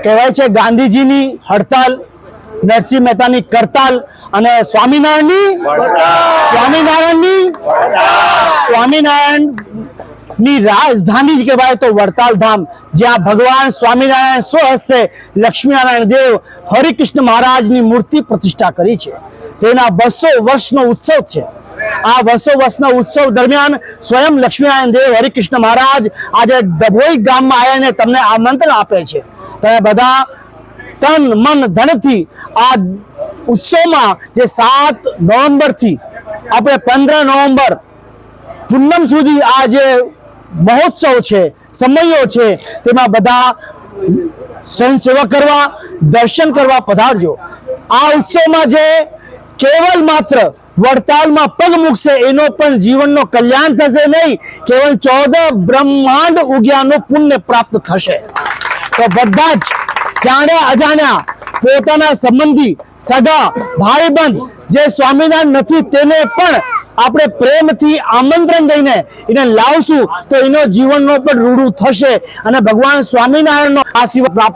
કહેવાય છે ગાંધીજીની હડતાલ, નરસિંહ મહેતાની કરતાલ અને સ્વામિનારાયણની રાજધાની જ કહેવાય તો વડતાલ ધામ, જ્યાં ભગવાન સ્વામિનારાયણ સ્વહસ્તે લક્ષ્મીનારાયણ દેવ હરિકૃષ્ણ મહારાજની મૂર્તિ પ્રતિષ્ઠા કરી છે. તેના 200 વર્ષનો ઉત્સવ છે. આ 200 વર્ષના ઉત્સવ દરમિયાન સ્વયં લક્ષ્મીનારાયણ દેવ હરિકૃષ્ણ મહારાજ આજે ડભોઈ ગામમાં આવીને તમને આમંત્રણ આપે છે. તમે બધા તન મન ધનથી આ ઉત્સવમાં જે 7 નવેમ્બરથી આપણે 15 નવેમ્બર પૂનમ સુધી આ જે મહોત્સવ છે, સમયો છે, તેમાં બધા સ્વયંસેવા કરવા, દર્શન કરવા પધારજો. આ ઉત્સવમાં જે કેવલ માત્ર વડતાલમાં પગ મૂકશે એનો પણ જીવનનો કલ્યાણ થશે નહીં, કેવલ 14 બ્રહ્માંડ ઉગ્યાનું પુણ્ય પ્રાપ્ત થશે. તો બધા જ જાણ્યા અજાણ્યા પોતાના સંબંધી, સગા, ભાઈબંધ જે સ્વામિનારાયણ નથી તેને પણ આપણે પ્રેમથી આમંત્રણ દઈને એને લાવશું તો એનો જીવનનો પણ રૂડું થશે અને ભગવાન સ્વામિનારાયણનો આશીર્વાદ પ્રાપ્ત